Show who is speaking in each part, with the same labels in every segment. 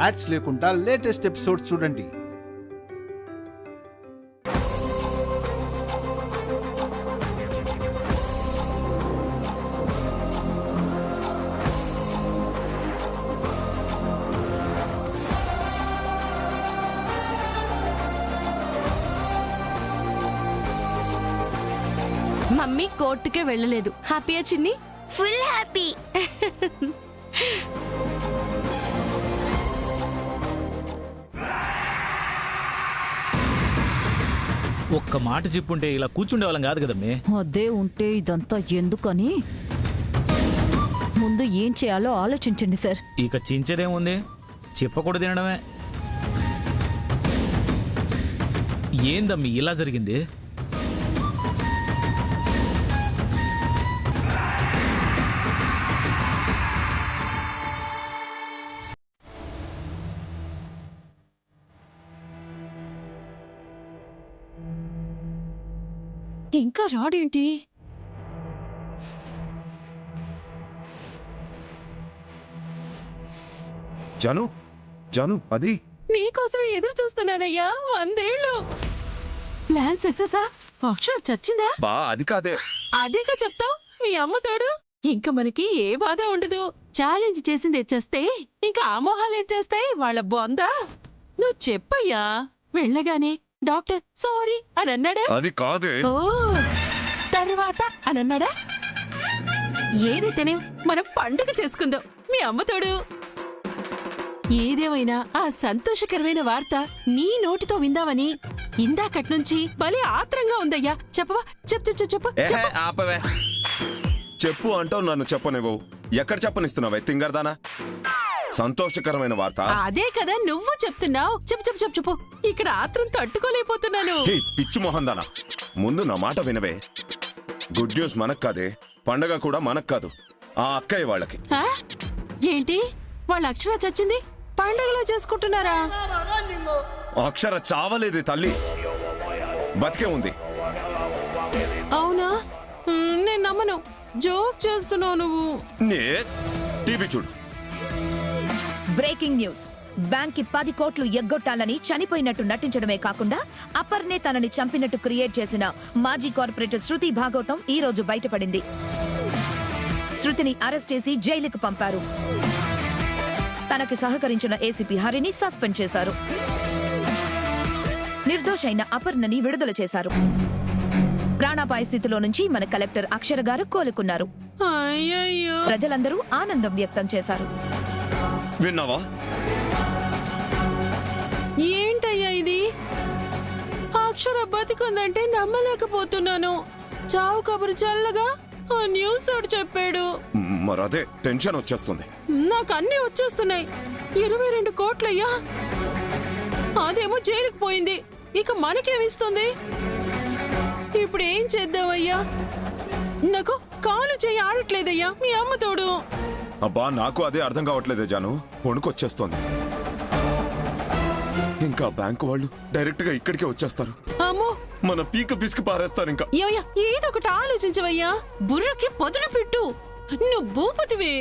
Speaker 1: Ads లేకుండా latest episodes చూడండి.
Speaker 2: Mummy కోర్టుకే వెళ్ళలేదు. హ్యాపీయా చిన్ని?
Speaker 3: Full happy.
Speaker 4: ఒక్క మాట చెప్పుంటే ఇలా కూర్చుండే వాళ్ళం కాదు కదమ్మే.
Speaker 5: అదే ఉంటే ఇదంతా ఎందుకని ముందు ఏం చేయాలో ఆలోచించండి సార్.
Speaker 4: ఇక చించదేముంది, చెప్పకూడదు తినడమే. ఏందమ్మి ఇలా జరిగింది?
Speaker 2: ఇంకా రాడేంటి?
Speaker 6: జాను, జాను, అది
Speaker 2: నీకోసం ఎదురు చూస్తున్నానయ్యా 100 ఏళ్ళు. ప్లాన్ సక్సెసా? అక్షర చచ్చిందా?
Speaker 6: బా అది కాదే.
Speaker 2: అదేగా చెప్తావు మీ అమ్మతోడు. ఇంకా మనకి ఏ బాధ ఉండదు. ఛాలెంజ్ చేసింది తెచ్చేస్తే ఇంకా ఆ మొహాలు చేస్తాయి వాళ్ళ బొందా. నువ్వు చెప్పయ్యా. వెళ్ళగానే డాక్టర్ సారీ అని అన్నాడా?
Speaker 6: అది కాదే.
Speaker 2: ఓ తర్వాత అని అన్నాడా? ఏదైతేనే మనం పండుగ చేసుకుందాం మీ అమ్మతోడు. ఏదేమైనా ఆ సంతోషకరమైన వార్త నీ నోటితో విందామని ఇందాకట్నుంచి భలే ఆత్రంగా ఉందయ్యా. చెప్పవా? చెప్పు.
Speaker 6: ఆపవే. చెప్పు అంటావు, నన్ను చెప్పనివ్వవు. ఎక్కడ చెప్పనిస్తున్నావే తింగర్దానా? సంతోషకరమైన వార్త
Speaker 2: అదే కదా నువ్వు చెప్తున్నావు. చెప్పు. ఇక్కడ ఆత్రం తట్టుకోలేకపోతున్నాను.
Speaker 6: పిచ్చు మొహం దానా, ముందు నా మాట వినవే. గుడ్ న్యూస్ మనకు కాదే, పండగ కూడా మనకు కాదు, ఆ అక్కయ్య వాళ్ళకి.
Speaker 2: ఏంటి వాళ్ళ అక్షర చచ్చింది పండగలో చేసుకుంటున్నారా?
Speaker 6: అక్షర చావలేదే తల్లి, బతికే ఉంది.
Speaker 2: అవునా? నేను నమ్మను. జోక్ చేస్తున్నావు నువ్వు.
Speaker 6: టీవీ చూడు.
Speaker 5: Breaking news. బ్యాంక్ కి 10 కోట్లు ఎగ్గొట్టాలని చనిపోయినట్టు నటించడమే కాకుండా అపర్నే తనని చంపినట్టు క్రియేట్ చేసిన మాజీ కార్పొరేటర్ శృతి భాగవతం ఈ రోజు బయటపడింది. శృతిని అరెస్ట్ చేసి జైలుకు పంపారు. తనకి సహకరించిన ఏసీపీ హరిని సస్పెండ్ చేశారు. నిర్దోషైన అపర్ణని విడుదల చేశారు. ప్రాణాపాయ స్థితిలో నుంచి మన కలెక్టర్ అక్షర గారు కోలుకున్నారు. ప్రజలందరూ ఆనందం వ్యక్తం చేశారు.
Speaker 6: విన్నావా?
Speaker 2: ఏంటయ్యా ఇది? అక్షర బతికుందంటే నమ్మలేకపోతున్నాను. చావు కబురు చల్లగా ఆ న్యూస్ వాడు చెప్పాడు.
Speaker 6: మరదే టెన్షన్ వచ్చేస్తుంది.
Speaker 2: నాకు అన్నీ వచ్చేస్తున్నాయి. 22 కోట్లయ్యా. అదేమో జైలుకు పోయింది. ఇక మనకేమిస్తుంది? ఇప్పుడు ఏం చేద్దామయ్యా? నాకు కాలు చేయి ఆడట్లేదయ్యా మీ అమ్మతోడు.
Speaker 6: అబ్బా నాకు అదే అర్థం కావట్లేదే జాను, వణుకొచ్చేస్తోంది. ఇంకా బ్యాంకు వాళ్ళు డైరెక్ట్ గా ఇక్కడికే వచ్చేస్తారు.
Speaker 2: అమ్మో,
Speaker 6: మన పీక పిసికి పారేస్తారు. ఇంకా
Speaker 2: ఏదో ఒకటి ఆలోచించవయ్యా. బుర్రకి పదును పెట్టు. నువ్వు భూపతివే.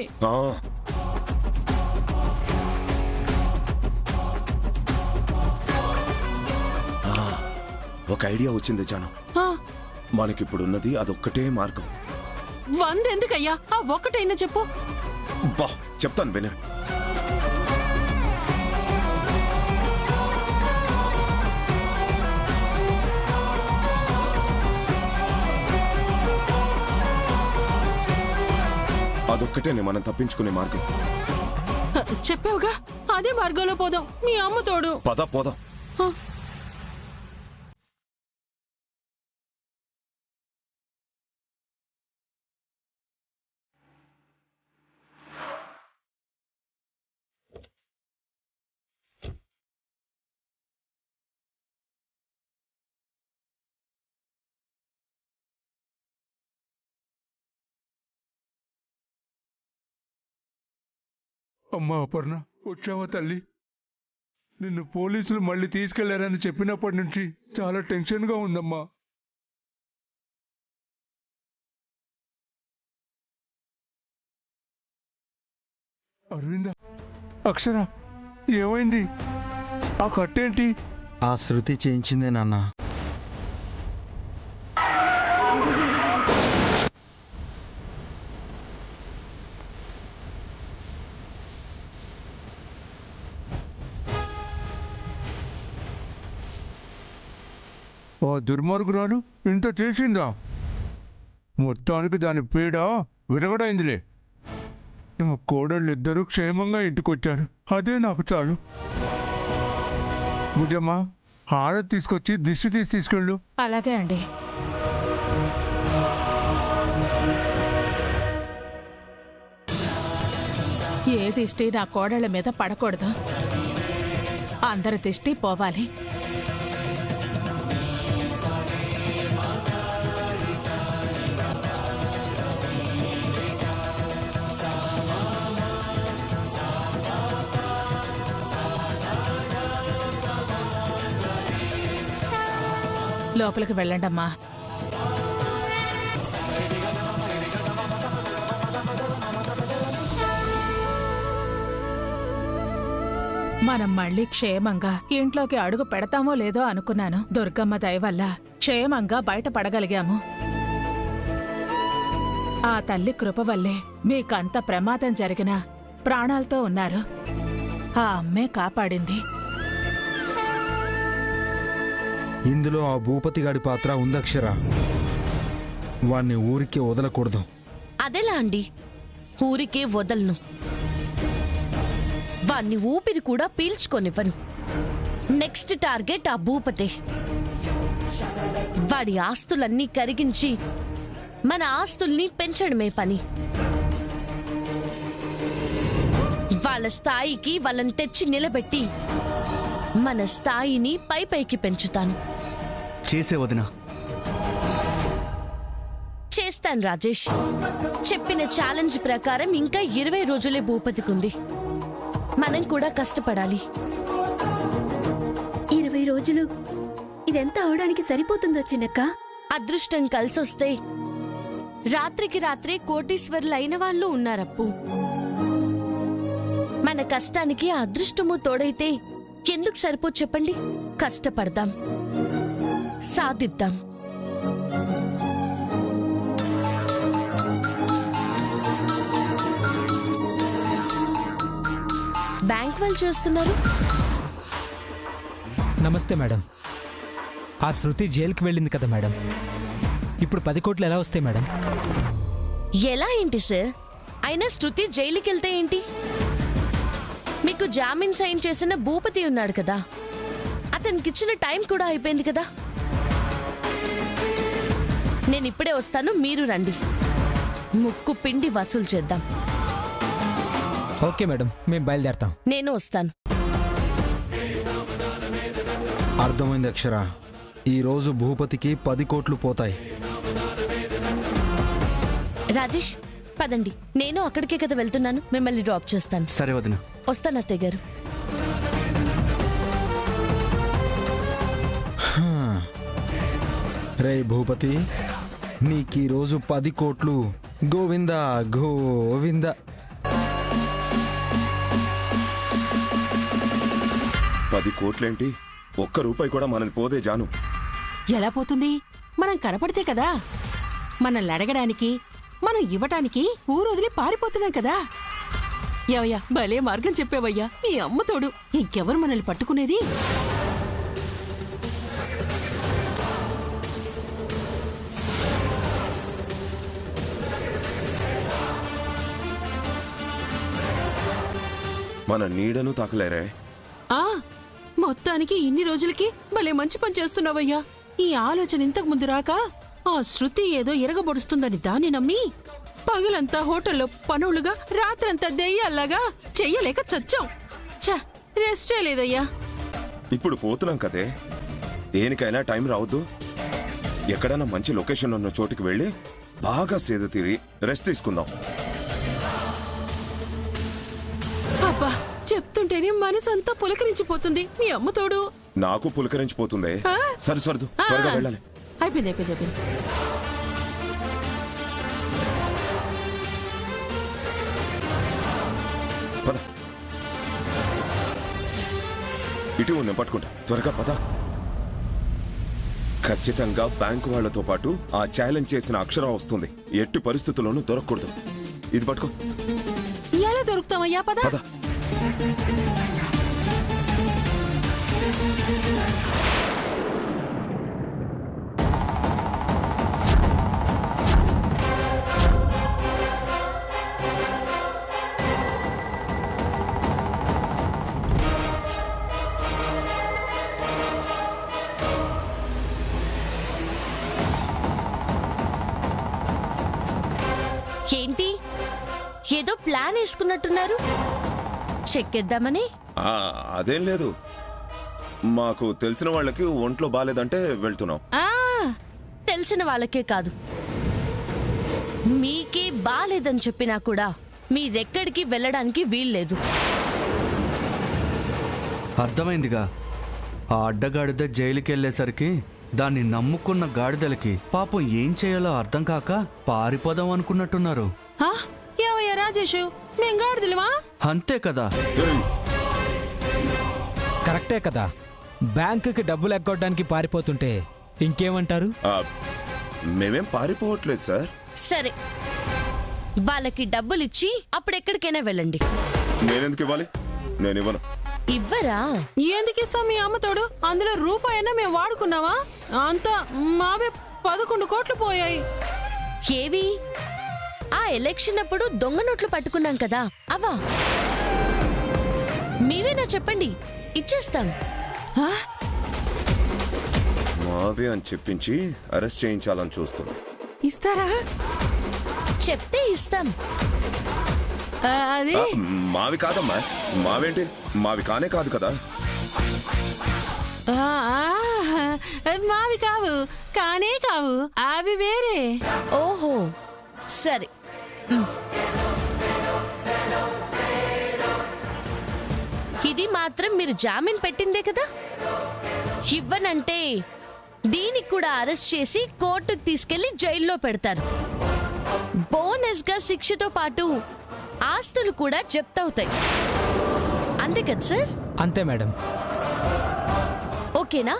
Speaker 6: ఒక ఐడియా వచ్చింది జాను. మనకిప్పుడున్నది అదొక్కటే మార్గం.
Speaker 2: 100 ఎందుకయ్యా? ఆ ఒక్కటైనా చెప్పు.
Speaker 6: బా చెప్తాను వినే. అదొక్కటేనే మనం తప్పించుకునే మార్గం.
Speaker 2: చెప్పావుగా, అదే మార్గంలో పోదాం మీ అమ్మతోడు.
Speaker 6: పద పోదాం.
Speaker 7: అమ్మా అపర్ణ, వచ్చావా తల్లి? నిన్ను పోలీసులు మళ్ళీ తీసుకెళ్లారని చెప్పినప్పటి నుంచి చాలా టెన్షన్గా ఉందమ్మా. అరవింద, అక్షర, ఏమైంది? ఆ కట్టేంటి?
Speaker 1: ఆ శృతి చేయించిందే నాన్న.
Speaker 7: ఓ దుర్మార్గురాలు ఇంత చేసిందా? మొత్తానికి దాని పీడ విరగడైందిలే. నా కోడళ్ళిద్దరూ క్షేమంగా ఇంటికొచ్చారు, అదే నాకు చాలు. బుజ్జమ్మా, హారతి తీసుకొచ్చి దిష్టి తీసి తీసుకెళ్ళు.
Speaker 2: అలాగే అండి. ఏ దిష్టి నా కోడళ్ళ మీద పడకూడదు, అందరి దిష్టి పోవాలి. లోపలికి వెళ్ళండమ్మా. మనం మళ్ళీ క్షేమంగా ఇంట్లోకి అడుగు పెడతామో లేదో అనుకున్నాను. దుర్గమ్మ దయ వల్ల క్షేమంగా బయటపడగలిగాము. ఆ తల్లి కృప వల్లే మీకంత ప్రమాదం జరిగినా ప్రాణాలతో ఉన్నారు. ఆ అమ్మే కాపాడింది.
Speaker 1: ఇందులో ఆ భూపతిగాడి పాత్ర ఉందక్షర. వాణ్ణి ఊరికి వదలకూడదు.
Speaker 3: అదెలా అండి? ఊరికే వదలను. వాణ్ణి ఊపిరి కూడా పీల్చుకొనివ్వను. నెక్స్ట్ టార్గెట్ ఆ భూపతే. వాడి ఆస్తులన్నీ కరిగించి మన ఆస్తుల్ని పెంచడమే పని. వాళ్ళ స్థాయికి వాళ్ళని తెచ్చి నిలబెట్టి మన స్థాయిని పైకి పెంచుతాను.
Speaker 8: చేసే వదినా.
Speaker 3: చేస్తాను రాజేష్. చెప్పిన ఛాలెంజ్ ప్రకారం ఇంకా 20 రోజులే భూపతికుంది. మనం కూడా కష్టపడాలి.
Speaker 9: 20 రోజులు ఇదెంత అవడానికి సరిపోతుందో చిన్నక్క?
Speaker 3: అదృష్టం కలిసొస్తే రాత్రికి రాత్రే కోటీశ్వరులు అయిన వాళ్ళు ఉన్నారప్పు. మన కష్టానికి ఆ అదృష్టము తోడైతే ఎందుకు సరిపో చెప్పండి? కష్టపడదాం, సాధిద్దాం. బ్యాంక్ వాళ్ళు చేస్తున్నారు.
Speaker 10: నమస్తే మేడం. ఆ శృతి జైలుకి వెళ్ళింది కదా మేడం, ఇప్పుడు 10 కోట్లు ఎలా వస్తాయి మేడం?
Speaker 3: ఎలా ఏంటి సార్? అయినా శృతి జైలుకి వెళ్తే ఏంటి? మీకు జామీన్ సైన్ చేసిన భూపతి ఉన్నాడు కదా, అతనికిచ్చిన టైం కూడా అయిపోయింది కదా. నేను ఇప్పుడే వస్తాను, మీరు రండి. ముక్కు పిండి వసూలు చేద్దాం.
Speaker 10: ఓకే మేడం, మేము బయలుదేరతాం.
Speaker 3: నేను వస్తాను.
Speaker 1: అర్థమైంది అక్షర. ఈరోజు భూపతికి 10 కోట్లు పోతాయి.
Speaker 3: రాజేష్ పదండి, నేను అక్కడికే కదా వెళ్తున్నాను. మిమ్మల్ని డ్రాప్ చేస్తాను.
Speaker 8: సరే వదినా.
Speaker 3: వస్తాను అత్తయ్య గారు.
Speaker 1: రే భూపతి, నీకీరోజు 10 కోట్లు. గోవింద గోవింద.
Speaker 6: ₹10 ఒక్క రూపాయి కూడా మనది పోదే జాను.
Speaker 2: ఎలా పోతుంది? మనం కనపడితే కదా. మనల్ని అడగడానికి, మనం ఇవ్వటానికి ఊరు వదిలి పారిపోతున్నాం కదా. ఏవయ్యా, భలే మార్గం చెప్పేవయ్యా. నీ అమ్మ తోడు, ఇంకెవరు మనల్ని పట్టుకునేది?
Speaker 6: మన నీడను తాకలేరే.
Speaker 2: ఆ మొత్తానికి ఇన్ని రోజులకి భలే మంచి పని చేస్తున్నావయ్యా. ఈ ఆలోచన ఇంతకు ముందు రాక, ఆ శృతి ఏదో ఎరగబొడుస్తుందని దాన్ని నమ్మి పగలంతా హోటల్లో పనులుగా, రాత్రంతా దెయ్యాల్లాగా చెయ్యలేక చచ్చాం. ఛ, రెస్టే లేదయ్యా.
Speaker 6: ఇప్పుడు పోతున్నాం కదే, దేనికైనా టైం రావద్దు. ఎక్కడైనా మంచి లొకేషన్ ఉన్న చోటుకి వెళ్ళి బాగా సేద తీరి రెస్ట్ తీసుకుందాం.
Speaker 2: అబ్బా, చెప్తుంటేనే మనసంతా పులకరించిపోతుంది. మీ అమ్మ తోడు.
Speaker 6: నాకు పులకరించిపోతుంది. సరిసరదు, త్వరగా వెళ్ళాలి.
Speaker 2: అయిపోయింది అయిపోయింది అయిపోయింది.
Speaker 6: పద. ఇటు నేను పట్టుకుంటా, త్వరగా పద. ఖచ్చితంగా బ్యాంకు వాళ్లతో పాటు ఆ ఛాలెంజ్ చేసిన అక్షర వస్తుంది. ఎట్టి పరిస్థితుల్లోనూ దొరకకూడదు. ఇది పట్టుకో.
Speaker 2: ఎలా దొరుకుతామయ్యా? పద.
Speaker 6: పద.
Speaker 3: ఏంటి ఏదో ప్లాన్ వేసుకున్నట్టున్నారు? చెక్కేద్దామని?
Speaker 6: అదేం లేదు, మాకు తెలిసిన వాళ్ళకి ఒంట్లో బాలేదంటే వెళ్తున్నాం.
Speaker 3: తెలిసిన వాళ్ళకే కాదు, మీకే బాలేదని చెప్పినా కూడా మీరెక్కడికి వెళ్ళడానికి వీల్లేదు.
Speaker 8: అర్థమైందిగా. ఆ అడ్డగాడిద జైలుకి వెళ్ళేసరికి దాన్ని నమ్ముకున్న గాడిదలకి పాపం ఏం చేయాలో అర్థం కాక పారిపోదాం అనుకున్నట్టున్నారు.
Speaker 2: ఏవయ్యా రాజేషు, మేం గాడిదలమా?
Speaker 8: అంతే కదా.
Speaker 10: కరెక్టే కదా. బ్యాంకుకి డబ్బులు ఎగ్గొట్టడానికి పారిపోతుంటే ఇంకేమంటారు?
Speaker 6: మేమేం పారిపోవట్లేదు సార్.
Speaker 3: సరే, వాళ్ళకి డబ్బులిచ్చి అప్పుడెక్కడికైనా వెళ్ళండి.
Speaker 6: నేనెందుకు ఇవ్వాలి? నేను ఇవ్వను.
Speaker 3: ఇవ్వరా?
Speaker 2: ఎందుకు ఇస్తాం? మీ అమ్మతోడు అందులో రూపాయైనా మేము వాడుకున్నావా? అంతా మావే 11 కోట్లు పోయాయి.
Speaker 3: ఏవి? ఆ ఎలక్షన్ అప్పుడు దొంగ నోట్లు పట్టుకున్నాం కదా, అవా? మీవేనా చెప్పండి, ఇచ్చేస్తాం.
Speaker 6: మావే అని చెప్పించి అరెస్ట్ చేయించాలని చూస్తుంది.
Speaker 2: ఇస్తారా?
Speaker 3: చెప్తే ఇస్తాం.
Speaker 2: అది
Speaker 6: మావి కాదమ్మా. మావేంటి? మావి కానే కాదు కదా.
Speaker 2: మావి కావు, కానే కావు, అవి వేరే.
Speaker 3: ఓహో, సరే. ఇది మాత్రం మీరు జామీన్ పెట్టిందే కదా. ఇవ్వనంటే దీనికి కూడా అరెస్ట్ చేసి కోర్టుకు తీసుకెళ్లి జైల్లో పెడతారు. బోనస్ గా శిక్షతో పాటు ఆస్తులు కూడా జప్తవుతాయి. అంతే కదా సార్?
Speaker 10: అంతే మేడం.
Speaker 3: ఓకేనా?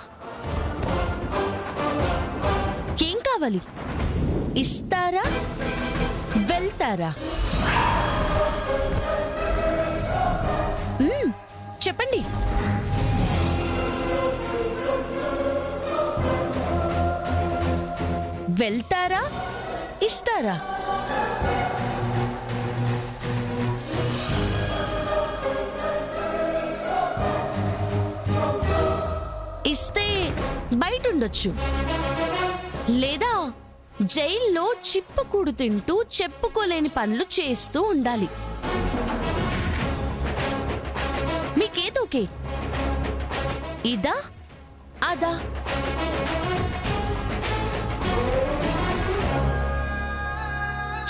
Speaker 3: ఏం కావాలి? ఇస్తారా, వెళ్తారా? చెప్పండి. వెళ్తారా, ఇస్తారా? ఇస్తే బయట ఉండొచ్చు, లేదా జైల్లో చిప్పుకూడు తింటూ చెప్పుకోలేని పనులు చేస్తూ ఉండాలి. మీకేదోకే? ఇదా, అదా?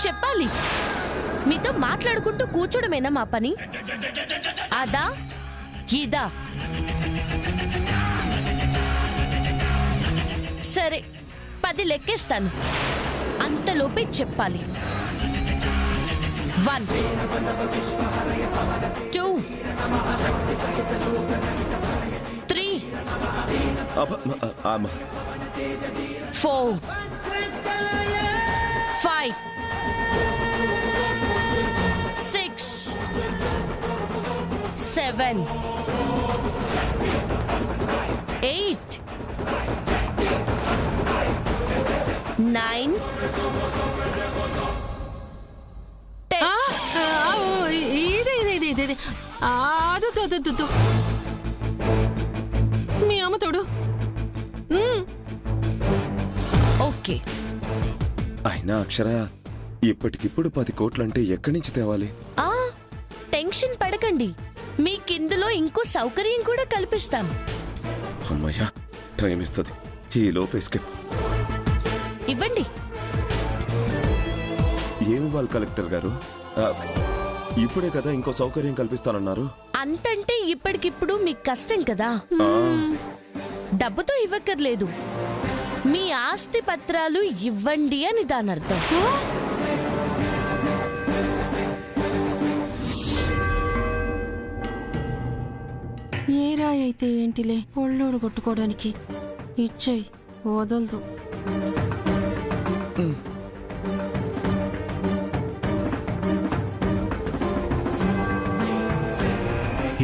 Speaker 3: చెప్పాలి. మీతో మాట్లాడుకుంటూ కూర్చోడమేనా మా పని? అదా, ఇదా? సరే, 10 లెక్కేస్తాను, అంతలోపే చెప్పాలి. 1 2 3 4 5 6 7 8 9
Speaker 2: ఇది అదు మీ అమ్మతోడు.
Speaker 3: ఓకే.
Speaker 6: అయినా అక్షర, ఇప్పటికిప్పుడు 10 కోట్లంటే ఎక్కడి నుంచి తేవాలి?
Speaker 3: టెన్షన్ పడకండి, మీకిందులో ఇంకో సౌకర్యం కూడా కల్పిస్తాం.
Speaker 6: అమ్మయ్యా, టైం ఇస్తుంది. ఈ లోపు ఎస్కేప్.
Speaker 3: ఇవ్వండి.
Speaker 6: ఏమి వాళ్ళు కలెక్టర్ గారు? ఇప్పుడే కదా ఇంకో సౌకర్యం కల్పిస్తానన్నారు.
Speaker 3: అంతంటే ఇప్పటికిప్పుడు మీకు కష్టం కదా. డబ్బుతో ఇవ్వక్కర్లేదు, మీ ఆస్తి పత్రాలు ఇవ్వండి అని దాని అర్థం.
Speaker 11: ఏ రాయి అయితే ఏంటిలే, ఒళ్ళోడు కొట్టుకోవడానికి ఇచ్చేయి, వదలదు.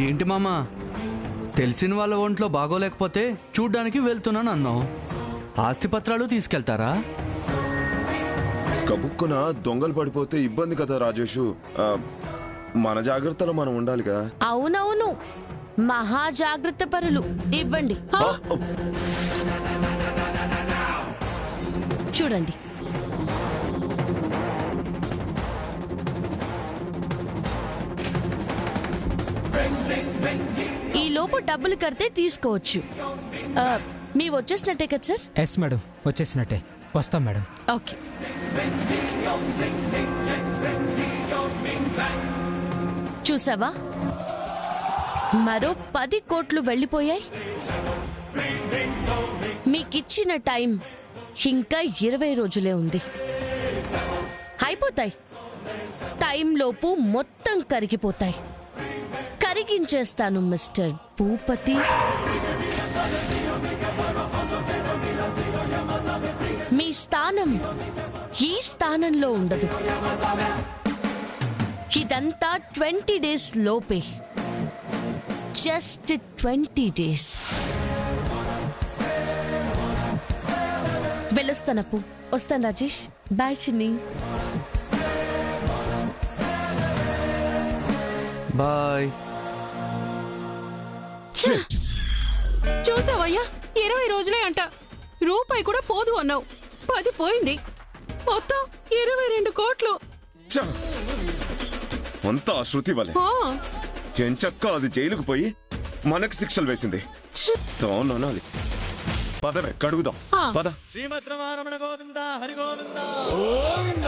Speaker 8: ఏంటి మామా, తెలిసిన వాళ్ళ ఒంట్లో బాగోలేకపోతే చూడ్డానికి వెళ్తున్నాను అన్నావు. ఆస్తిపత్రాలు తీసుకెళ్తారా?
Speaker 6: కబుక్కున దొంగలు పడిపోతే ఇబ్బంది కదా రాజేషు. మన జాగ్రత్తలో మనం ఉండాలిగా.
Speaker 3: అవునవును, మహా జాగ్రత్త పరులు. ఇవ్వండి. చూడండి. ఈ లోపు డబ్బులు కడితే తీసుకోవచ్చు. మీ వచ్చేసినట్టే కదా సార్?
Speaker 10: Yes madam, వచ్చేసినట్టే. వస్తాం మేడం.
Speaker 3: ఓకే. చూసావా, మరో 10 కోట్లు వెళ్ళిపోయాయి. మీకిచ్చిన టైం ఇంకా 20 రోజులే ఉంది. అయిపోతాయి. టైంలోపు మొత్తం కరిగిపోతాయి. కరిగించేస్తాను మిస్టర్ భూపతి. మీ స్థానం ఈ స్థానంలో ఉండదు. ఇదంతా 20 డేస్ లోపే. Just 20 days. వెళ్ళొస్తానప్పు. వస్తాను రాజేష్. బాయ్ చిన్ని.
Speaker 8: బాయ్.
Speaker 2: చూసావయ్యా, 20 రోజులే అంట. రూపాయి కూడా పోదు అన్నావు. 10 పోయింది. మొత్తం 22 కోట్లు.
Speaker 6: అంతా శృతి వలే. ఎంచక్క అది జైలుకు పోయి మనకు శిక్షలు వేసింది. తోనాలి. పదవే కడుగుదాం. పద.
Speaker 12: శ్రీమద్రమారమణ గోవింద హరి గోవింద గోవింద.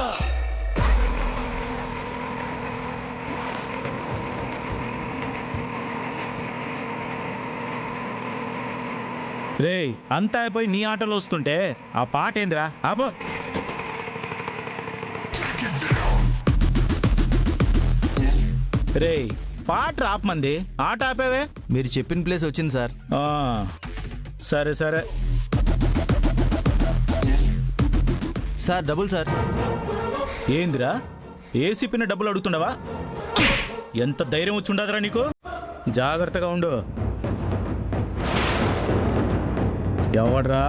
Speaker 4: రే, అంతా అయిపోయి నీ ఆటలు వస్తుంటే ఆ పాట ఏందిరా? ఆపో. రే, పాట రాపమంది, ఆట ఆపేవే.
Speaker 8: మీరు చెప్పిన ప్లేస్ వచ్చింది సార్.
Speaker 4: సరే సరే
Speaker 8: సార్. Double sir.
Speaker 4: ఏందిరా, ఏసీ పిన్న డబ్బులు అడుగుతుండవా? ఎంత ధైర్యం వచ్చి ఉండదురా నీకు? జాగ్రత్తగా ఉండు. ఎవడ్రా?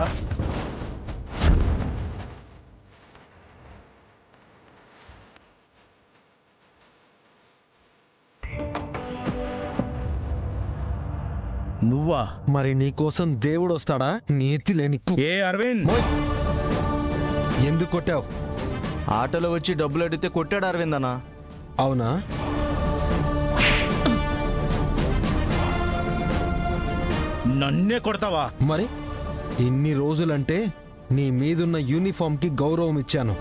Speaker 4: నువ్వా?
Speaker 1: మరి నీకోసం దేవుడు వస్తాడా? నీతి లేని
Speaker 4: ఏ అరవింద్,
Speaker 1: ఎందుకు కొట్టావు?
Speaker 8: ఆటోలో వచ్చి డబ్బులు అడిగితే కొట్టాడు అరవింద్ అన్న.
Speaker 1: అవునా?
Speaker 4: నన్నే కొడతావా?
Speaker 1: మరి ఇన్ని రోజులంటే నీ మీదున్న యూనిఫామ్కి గౌరవం ఇచ్చాను.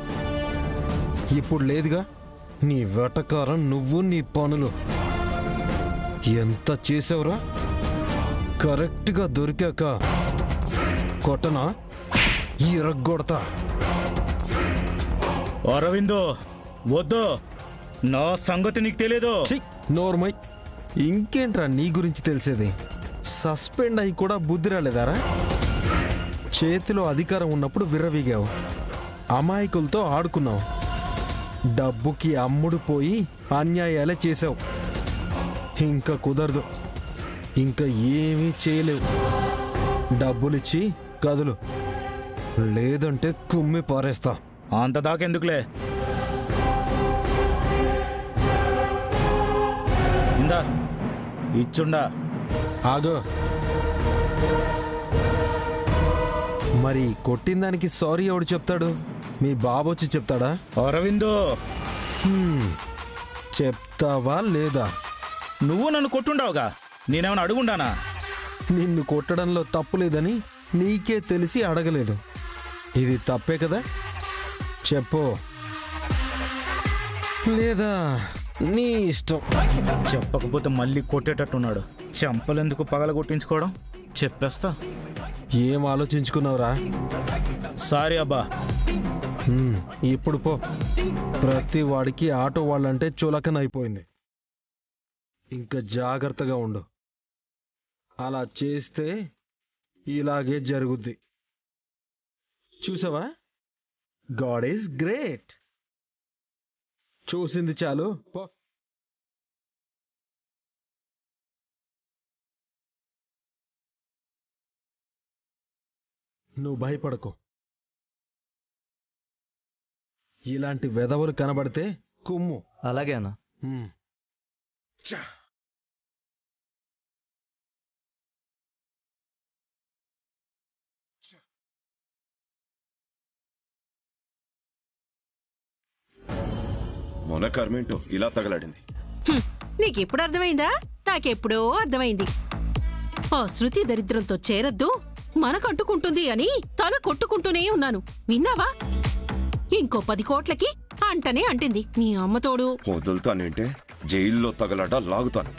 Speaker 1: ఇప్పుడు లేదుగా. నీ వెటకారం, నువ్వు నీ పనులు ఎంత చేసావురా? కరెక్ట్గా దొరికాక కొట్టనా? ఇరగ్గొడతా.
Speaker 4: అరవిందో వద్దు, నా సంగతి నీకు తెలియదు.
Speaker 1: నోర్మై, ఇంకేంట్రా నీ గురించి తెలిసేది? సస్పెండ్ అయి కూడా బుద్ధి రాలేదారా? చేతిలో అధికారం ఉన్నప్పుడు విర్రవీగావు, అమాయకులతో ఆడుకున్నావు, డబ్బుకి అమ్ముడు పోయి అన్యాయాలే చేసావు. ఇంకా కుదరదు, ఇంకా ఏమీ చేయలేవు. డబ్బులిచ్చి కదులు, లేదంటే కుమ్మి పారేస్తా.
Speaker 4: అంత దాకెందుకులే. ఇందా ఇచ్చుండా.
Speaker 1: ఆగో. మరి కొట్టిన దానికి సారీ ఎవడు చెప్తాడు? మీ బాబు వచ్చి చెప్తాడా?
Speaker 4: అరవిందో,
Speaker 1: చెప్తావా లేదా?
Speaker 4: నువ్వు నన్ను కొట్టుండావుగా, నేనేమైనా అడుగుండానా?
Speaker 1: నిన్ను కొట్టడంలో తప్పు లేదని నీకే తెలిసి అడగలేదు. ఇది తప్పే కదా? చెప్పు, లేదా నీ ఇష్టం.
Speaker 4: చెప్పకపోతే మళ్ళీ కొట్టేటట్టున్నాడు. చెంపలెందుకు పగల కొట్టించుకోవడం? చెప్పేస్తా.
Speaker 1: ఏం ఆలోచించుకున్నావురా?
Speaker 4: సారీ అబ్బా.
Speaker 1: ఇప్పుడు పో. ప్రతి వాడికి ఆటో వాళ్ళంటే చులకన అయిపోయింది. ఇంకా జాగ్రత్తగా ఉండు. అలా చేస్తే ఇలాగే జరుగుద్ది. చూసావా? God is great. చూసింది చాలు, పో. నువ్వు భయపడకు. ఇలాంటి వెధవులు కనబడితే కుమ్ము.
Speaker 8: అలాగే అన్న.
Speaker 6: మొన్న కర్మేంటో ఇలా తగలాడింది.
Speaker 11: నీకెప్పుడు అర్థమైందా? నాకెప్పుడో అర్థమైంది. ఆ శృతి దరిద్రంతో చేరొద్దు, మనకంటుకుంటుంది అని తల కొట్టుకుంటూనే ఉన్నాను. విన్నావా? ఇంకో 10 కోట్లకి అంటనే అంటింది. నీ అమ్మతోడు
Speaker 6: వదులుతానంటే జైల్లో తగలడా లాగుతాను.